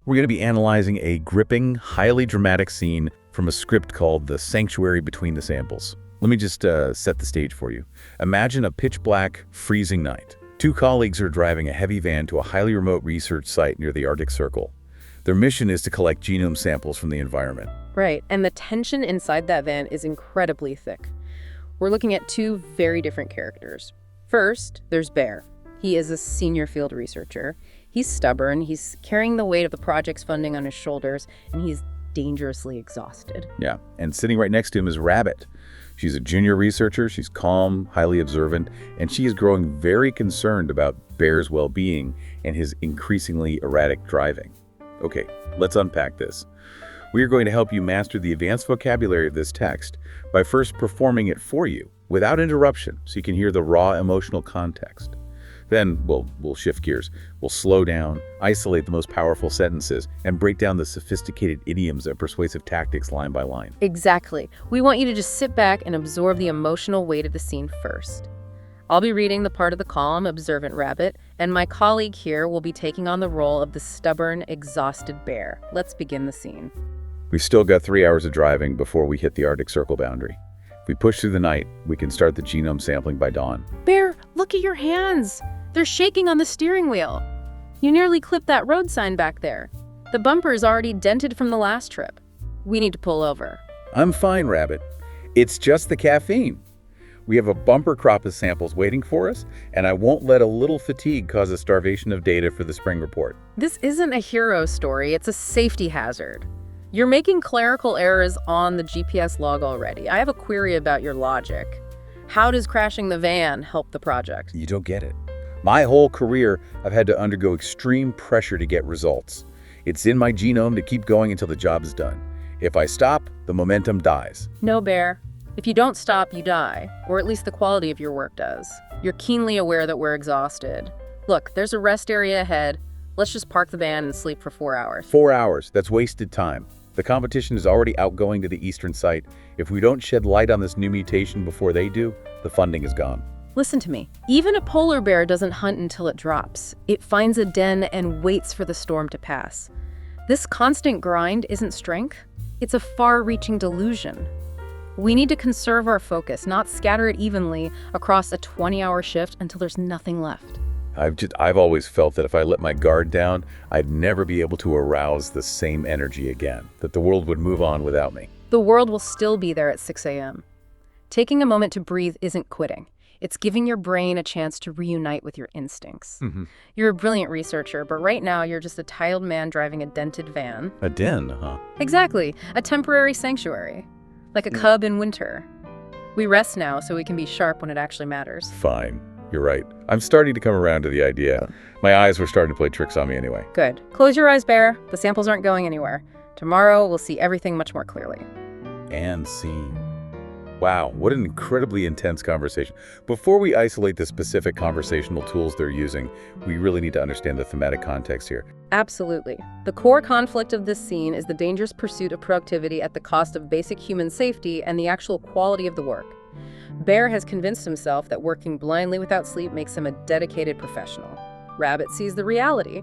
We're going to be analyzing a gripping, highly dramatic scene from a script called The Sanctuary Between the Samples. Let me just set the stage for you. Imagine a pitch-black, freezing night. Two colleagues are driving a heavy van to a highly remote research site near the Arctic Circle. Their mission is to collect genome samples from the environment. Right, and the tension inside that van is incredibly thick. We're looking at two very different characters. First, there's Bear. He is a senior field researcher. He's stubborn, he's carrying the weight of the project's funding on his shoulders, and he's dangerously exhausted. Yeah, and sitting right next to him is Rabbit. She's a junior researcher, she's calm, highly observant, and she is growing very concerned about Bear's well-being and his increasingly erratic driving. Okay, let's unpack this. We are going to help you master the advanced vocabulary of this text by first performing it for you without interruption so you can hear the raw emotional context. Then we'll shift gears. We'll slow down, isolate the most powerful sentences, and break down the sophisticated idioms and persuasive tactics line by line. Exactly. We want you to just sit back and absorb the emotional weight of the scene first. I'll be reading the part of the calm, observant Rabbit, and my colleague here will be taking on the role of the stubborn, exhausted Bear. Let's begin the scene. We've still got 3 hours of driving before we hit the Arctic Circle boundary. If we push through the night, we can start the genome sampling by dawn. Bear, look at your hands. They're shaking on the steering wheel. You nearly clipped that road sign back there. The bumper is already dented from the last trip. We need to pull over. I'm fine, Rabbit. It's just the caffeine. We have a bumper crop of samples waiting for us, and I won't let a little fatigue cause a starvation of data for the spring report. This isn't a hero story, it's a safety hazard. You're making clerical errors on the GPS log already. I have a query about your logic. How does crashing the van help the project? You don't get it. My whole career, I've had to undergo extreme pressure to get results. It's in my genome to keep going until the job is done. If I stop, the momentum dies. No, Bear. If you don't stop, you die, or at least the quality of your work does. You're keenly aware that we're exhausted. Look, there's a rest area ahead. Let's just park the van and sleep for 4 hours. 4 hours, that's wasted time. The competition is already outgoing to the eastern site. If we don't shed light on this new mutation before they do, the funding is gone. Listen to me. Even a polar bear doesn't hunt until it drops. It finds a den and waits for the storm to pass. This constant grind isn't strength. It's a far-reaching delusion. We need to conserve our focus, not scatter it evenly across a 20-hour shift until there's nothing left. I've always felt that if I let my guard down, I'd never be able to arouse the same energy again, that the world would move on without me. The world will still be there at 6 a.m. Taking a moment to breathe isn't quitting. It's giving your brain a chance to reunite with your instincts. You're a brilliant researcher, but right now you're just a tired man driving a dented van. A den, huh? Exactly. A temporary sanctuary. Like a cub in winter. We rest now so we can be sharp when it actually matters. Fine. You're right. I'm starting to come around to the idea. My eyes were starting to play tricks on me anyway. Good. Close your eyes, Bear. The samples aren't going anywhere. Tomorrow, we'll see everything much more clearly. And scene. Wow, what an incredibly intense conversation. Before we isolate the specific conversational tools they're using, we really need to understand the thematic context here. Absolutely. The core conflict of this scene is the dangerous pursuit of productivity at the cost of basic human safety and the actual quality of the work. Bear has convinced himself that working blindly without sleep makes him a dedicated professional. Rabbit sees the reality.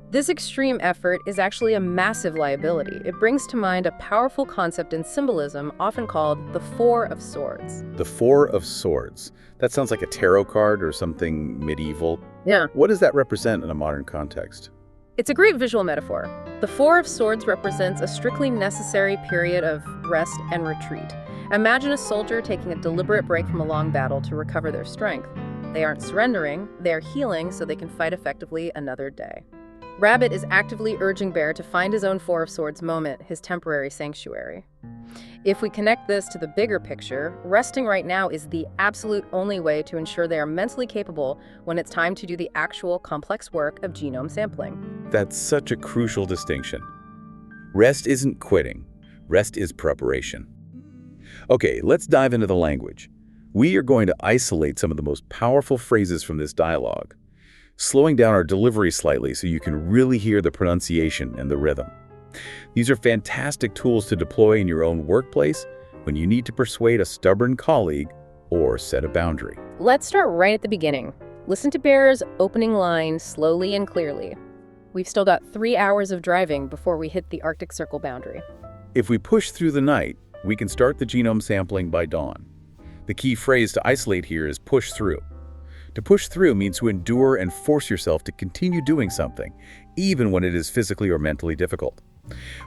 This extreme effort is actually a massive liability. It brings to mind a powerful concept in symbolism often called the Four of Swords. The Four of Swords. That sounds like a tarot card or something medieval. Yeah. What does that represent in a modern context? It's a great visual metaphor. The Four of Swords represents a strictly necessary period of rest and retreat. Imagine a soldier taking a deliberate break from a long battle to recover their strength. They aren't surrendering, they are healing so they can fight effectively another day. Rabbit is actively urging Bear to find his own Four of Swords moment, his temporary sanctuary. If we connect this to the bigger picture, resting right now is the absolute only way to ensure they are mentally capable when it's time to do the actual complex work of genome sampling. That's such a crucial distinction. Rest isn't quitting. Rest is preparation. Okay, let's dive into the language. We are going to isolate some of the most powerful phrases from this dialogue, slowing down our delivery slightly so you can really hear the pronunciation and the rhythm. These are fantastic tools to deploy in your own workplace when you need to persuade a stubborn colleague or set a boundary. Let's start right at the beginning. Listen to Bear's opening line slowly and clearly. We've still got 3 hours of driving before we hit the Arctic Circle boundary. If we push through the night, we can start the genome sampling by dawn. The key phrase to isolate here is push through. To push through means to endure and force yourself to continue doing something, even when it is physically or mentally difficult.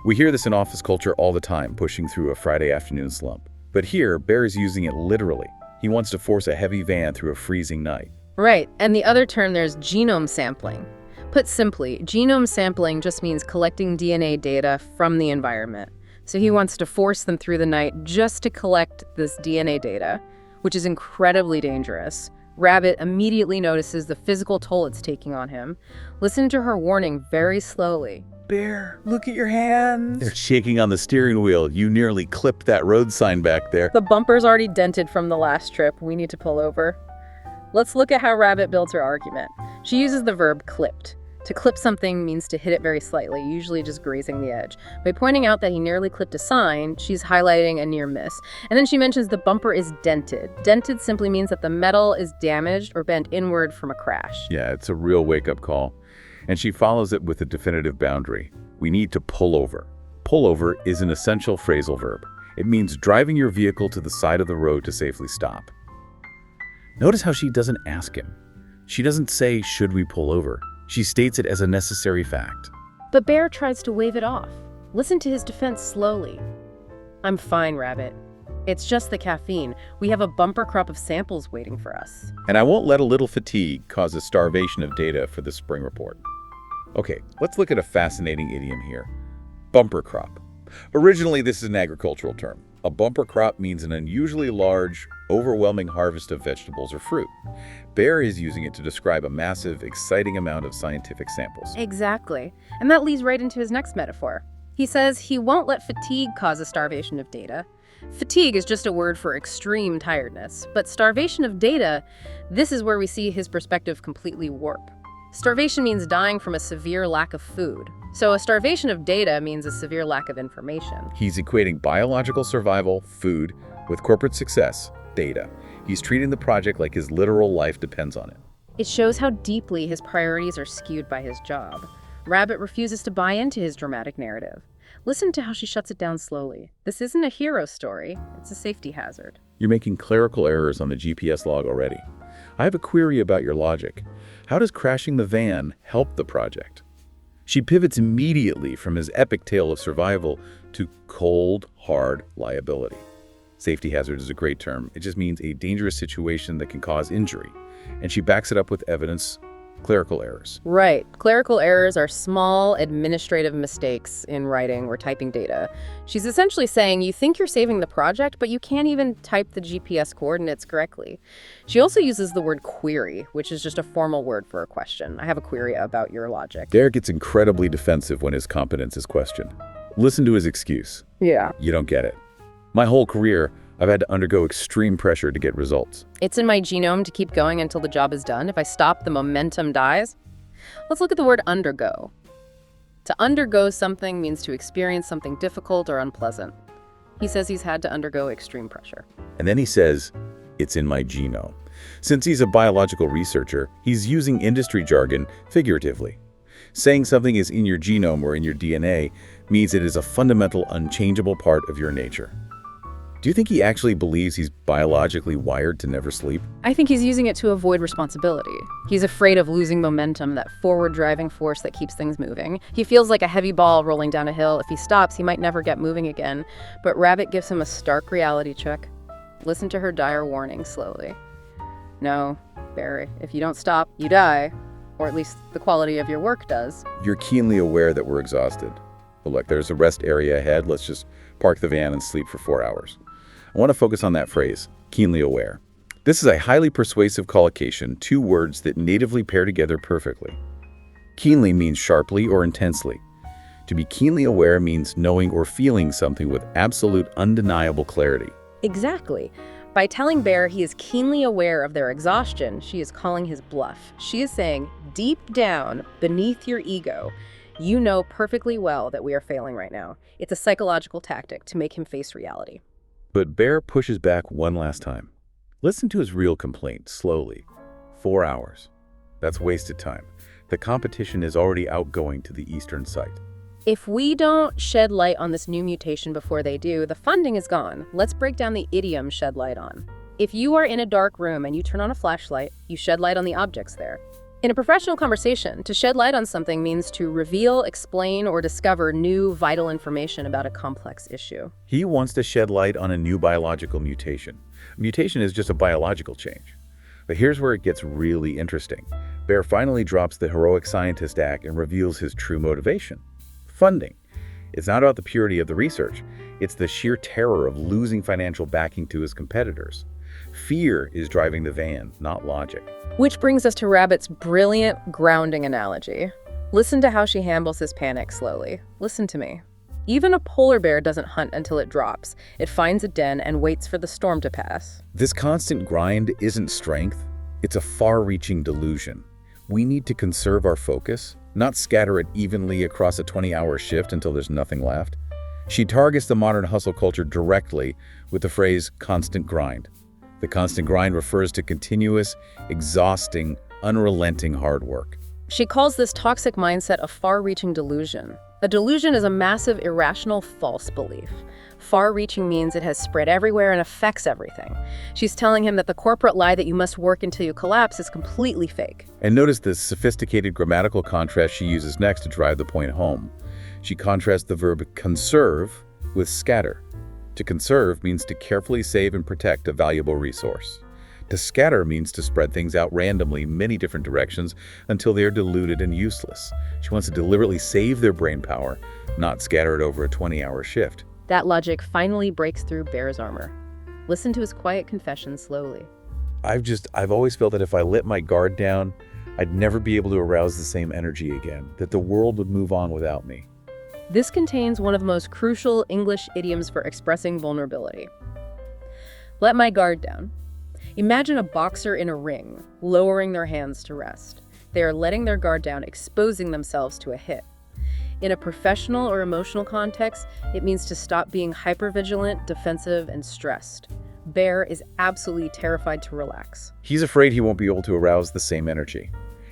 We hear this in office culture all the time, pushing through a Friday afternoon slump. But here, Bear is using it literally. He wants to force a heavy van through a freezing night. Right, and the other term there's genome sampling. Put simply, genome sampling just means collecting DNA data from the environment. So he wants to force them through the night just to collect this DNA data, which is incredibly dangerous. Rabbit immediately notices the physical toll it's taking on him. Listen to her warning very slowly. Bear, look at your hands. They're shaking on the steering wheel. You nearly clipped that road sign back there. The bumper's already dented from the last trip. We need to pull over. Let's look at how Rabbit builds her argument. She uses the verb clipped. To clip something means to hit it very slightly, usually just grazing the edge. By pointing out that he nearly clipped a sign, she's highlighting a near miss. And then she mentions the bumper is dented. Dented simply means that the metal is damaged or bent inward from a crash. Yeah, it's a real wake-up call. And she follows it with a definitive boundary. We need to pull over. Pull over is an essential phrasal verb. It means driving your vehicle to the side of the road to safely stop. Notice how she doesn't ask him. She doesn't say, should we pull over? She states it as a necessary fact. But Bear tries to wave it off. Listen to his defense slowly. I'm fine, Rabbit. It's just the caffeine. We have a bumper crop of samples waiting for us. And I won't let a little fatigue cause a starvation of data for the spring report. Okay, let's look at a fascinating idiom here. Bumper crop. Originally, this is an agricultural term. A bumper crop means an unusually large, overwhelming harvest of vegetables or fruit. Bear is using it to describe a massive, exciting amount of scientific samples. Exactly. And that leads right into his next metaphor. He says he won't let fatigue cause a starvation of data. Fatigue is just a word for extreme tiredness, but starvation of data, this is where we see his perspective completely warp. Starvation means dying from a severe lack of food. So a starvation of data means a severe lack of information. He's equating biological survival, food, with corporate success, data. He's treating the project like his literal life depends on it. It shows how deeply his priorities are skewed by his job. Rabbit refuses to buy into his dramatic narrative. Listen to how she shuts it down slowly. This isn't a hero story, it's a safety hazard. You're making clerical errors on the GPS log already. I have a query about your logic. How does crashing the van help the project? She pivots immediately from his epic tale of survival to cold, hard liability. Safety hazard is a great term. It just means a dangerous situation that can cause injury. And she backs it up with evidence, clerical errors. Right. Clerical errors are small administrative mistakes in writing or typing data. She's essentially saying you think you're saving the project, but you can't even type the GPS coordinates correctly. She also uses the word query, which is just a formal word for a question. I have a query about your logic. Derek gets incredibly defensive when his competence is questioned. Listen to his excuse. Yeah. You don't get it. My whole career, I've had to undergo extreme pressure to get results. It's in my genome to keep going until the job is done. If I stop, the momentum dies. Let's look at the word undergo. To undergo something means to experience something difficult or unpleasant. He says he's had to undergo extreme pressure. And then he says, it's in my genome. Since he's a biological researcher, he's using industry jargon figuratively. Saying something is in your genome or in your DNA means it is a fundamental, unchangeable part of your nature. Do you think he actually believes he's biologically wired to never sleep? I think he's using it to avoid responsibility. He's afraid of losing momentum, that forward driving force that keeps things moving. He feels like a heavy ball rolling down a hill. If he stops, he might never get moving again. But Rabbit gives him a stark reality check. Listen to her dire warning slowly. No, Barry, if you don't stop, you die. Or at least the quality of your work does. You're keenly aware that we're exhausted. But look, there's a rest area ahead. Let's just park the van and sleep for 4 hours. I want to focus on that phrase, keenly aware. This is a highly persuasive collocation, two words that natively pair together perfectly. Keenly means sharply or intensely. To be keenly aware means knowing or feeling something with absolute, undeniable clarity. Exactly. By telling Bear he is keenly aware of their exhaustion, she is calling his bluff. She is saying, deep down, beneath your ego, you know perfectly well that we are failing right now. It's a psychological tactic to make him face reality. But Bear pushes back one last time. Listen to his real complaint, slowly. 4 hours. That's wasted time. The competition is already outgoing to the eastern site. If we don't shed light on this new mutation before they do, the funding is gone. Let's break down the idiom shed light on. If you are in a dark room and you turn on a flashlight, you shed light on the objects there. In a professional conversation, to shed light on something means to reveal, explain, or discover new, vital information about a complex issue. He wants to shed light on a new biological mutation. Mutation is just a biological change. But here's where it gets really interesting. Bear finally drops the heroic scientist act and reveals his true motivation. Funding. It's not about the purity of the research. It's the sheer terror of losing financial backing to his competitors. Fear is driving the van, not logic. Which brings us to Rabbit's brilliant grounding analogy. Listen to how she handles his panic slowly. Listen to me. Even a polar bear doesn't hunt until it drops. It finds a den and waits for the storm to pass. This constant grind isn't strength. It's a far-reaching delusion. We need to conserve our focus, not scatter it evenly across a 20-hour shift until there's nothing left. She targets the modern hustle culture directly with the phrase constant grind. The constant grind refers to continuous, exhausting, unrelenting hard work. She calls this toxic mindset a far-reaching delusion. A delusion is a massive, irrational, false belief. Far-reaching means it has spread everywhere and affects everything. She's telling him that the corporate lie that you must work until you collapse is completely fake. And notice the sophisticated grammatical contrast she uses next to drive the point home. She contrasts the verb conserve with scatter. To conserve means to carefully save and protect a valuable resource. To scatter means to spread things out randomly in many different directions until they are diluted and useless. She wants to deliberately save their brain power, not scatter it over a 20-hour shift. That logic finally breaks through Bear's armor. Listen to his quiet confession slowly. I've always felt that if I let my guard down, I'd never be able to arouse the same energy again, that the world would move on without me. This contains one of the most crucial English idioms for expressing vulnerability. Let my guard down. Imagine a boxer in a ring, lowering their hands to rest. They are letting their guard down, exposing themselves to a hit. In a professional or emotional context, it means to stop being hypervigilant, defensive, and stressed. Bear is absolutely terrified to relax. He's afraid he won't be able to arouse the same energy.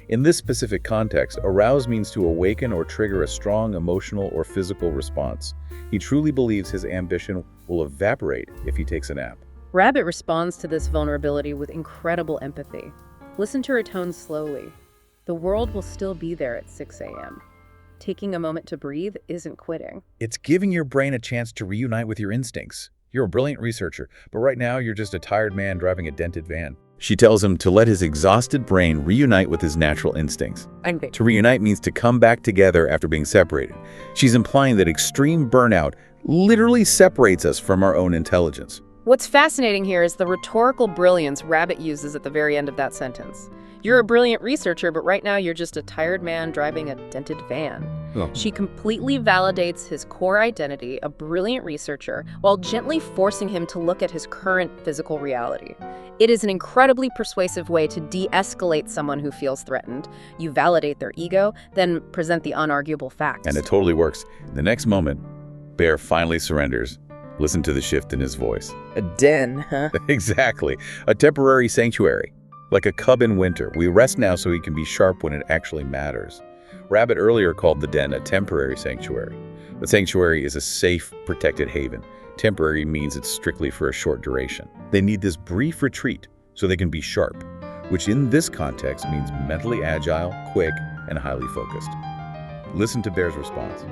In this specific context, arouse means to awaken or trigger a strong emotional or physical response. He truly believes his ambition will evaporate if he takes a nap. Rabbit responds to this vulnerability with incredible empathy. Listen to her tone slowly. The world will still be there at 6 a.m. Taking a moment to breathe isn't quitting. It's giving your brain a chance to reunite with your instincts. You're a brilliant researcher, but right now you're just a tired man driving a dented van. She tells him to let his exhausted brain reunite with his natural instincts. To reunite means to come back together after being separated. She's implying that extreme burnout literally separates us from our own intelligence. What's fascinating here is the rhetorical brilliance Rabbit uses at the very end of that sentence. You're a brilliant researcher, but right now you're just a tired man driving a dented van. Oh. She completely validates his core identity, a brilliant researcher, while gently forcing him to look at his current physical reality. It is an incredibly persuasive way to de-escalate someone who feels threatened. You validate their ego, then present the unarguable facts. And it totally works. The next moment, Bear finally surrenders. Listen to the shift in his voice. A den, huh? Exactly. A temporary sanctuary. Like a cub in winter, we rest now so he can be sharp when it actually matters. Rabbit earlier called the den a temporary sanctuary. The sanctuary is a safe, protected haven. Temporary means it's strictly for a short duration. They need this brief retreat so they can be sharp, which in this context means mentally agile, quick, and highly focused. Listen to Bear's response.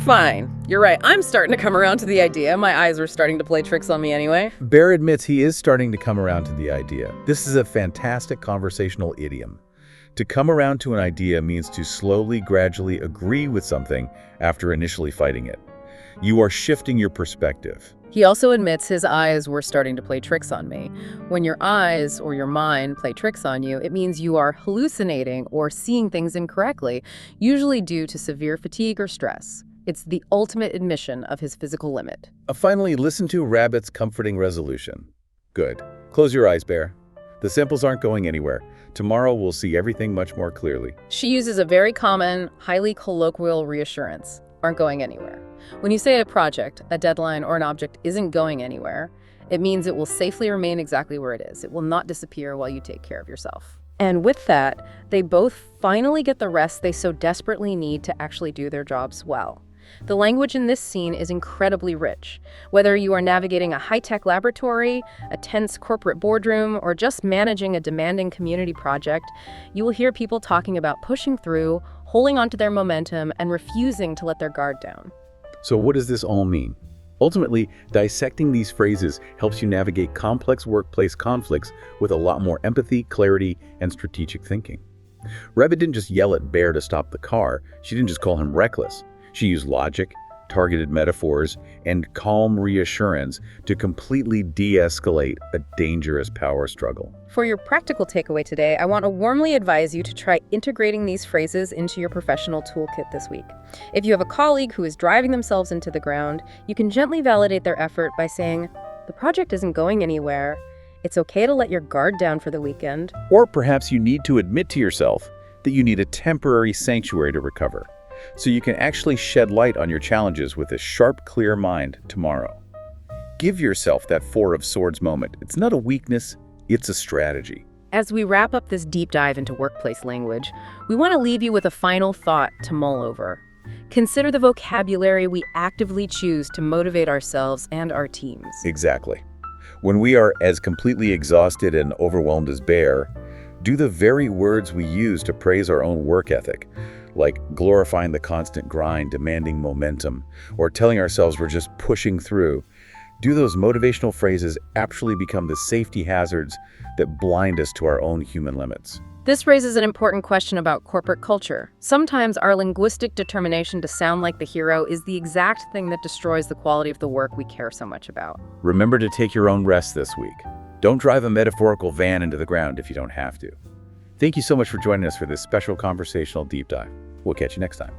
Fine. You're right. I'm starting to come around to the idea. My eyes were starting to play tricks on me anyway. Bear admits he is starting to come around to the idea. This is a fantastic conversational idiom. To come around to an idea means to slowly, gradually agree with something after initially fighting it. You are shifting your perspective. He also admits his eyes were starting to play tricks on me. When your eyes or your mind play tricks on you, it means you are hallucinating or seeing things incorrectly, usually due to severe fatigue or stress. It's the ultimate admission of his physical limit. Finally, listen to Rabbit's comforting resolution. Good. Close your eyes, Bear. The samples aren't going anywhere. Tomorrow we'll see everything much more clearly. She uses a very common, highly colloquial reassurance. Aren't going anywhere. When you say a project, a deadline, or an object isn't going anywhere, it means it will safely remain exactly where it is. It will not disappear while you take care of yourself. And with that, they both finally get the rest they so desperately need to actually do their jobs well. The language in this scene is incredibly rich. Whether you are navigating a high-tech laboratory, a tense corporate boardroom, or just managing a demanding community project, you will hear people talking about pushing through, holding onto their momentum, and refusing to let their guard down. So what does this all mean? Ultimately, dissecting these phrases helps you navigate complex workplace conflicts with a lot more empathy, clarity, and strategic thinking. Rabbit didn't just yell at Bear to stop the car. She didn't just call him reckless. She used logic, targeted metaphors, and calm reassurance to completely de-escalate a dangerous power struggle. For your practical takeaway today, I want to warmly advise you to try integrating these phrases into your professional toolkit this week. If you have a colleague who is driving themselves into the ground, you can gently validate their effort by saying, "The project isn't going anywhere. It's okay to let your guard down for the weekend." Or perhaps you need to admit to yourself that you need a temporary sanctuary to recover, so you can actually shed light on your challenges with a sharp, clear mind tomorrow. Give yourself that Four of Swords moment. It's not a weakness, it's a strategy. As we wrap up this deep dive into workplace language, we want to leave you with a final thought to mull over. Consider the vocabulary we actively choose to motivate ourselves and our teams. Exactly. When we are as completely exhausted and overwhelmed as Bear, do the very words we use to praise our own work ethic, like glorifying the constant grind, demanding momentum, or telling ourselves we're just pushing through. Do those motivational phrases actually become the safety hazards that blind us to our own human limits? This raises an important question about corporate culture. Sometimes our linguistic determination to sound like the hero is the exact thing that destroys the quality of the work we care so much about. Remember to take your own rest this week. Don't drive a metaphorical van into the ground if you don't have to. Thank you so much for joining us for this special conversational deep dive. We'll catch you next time.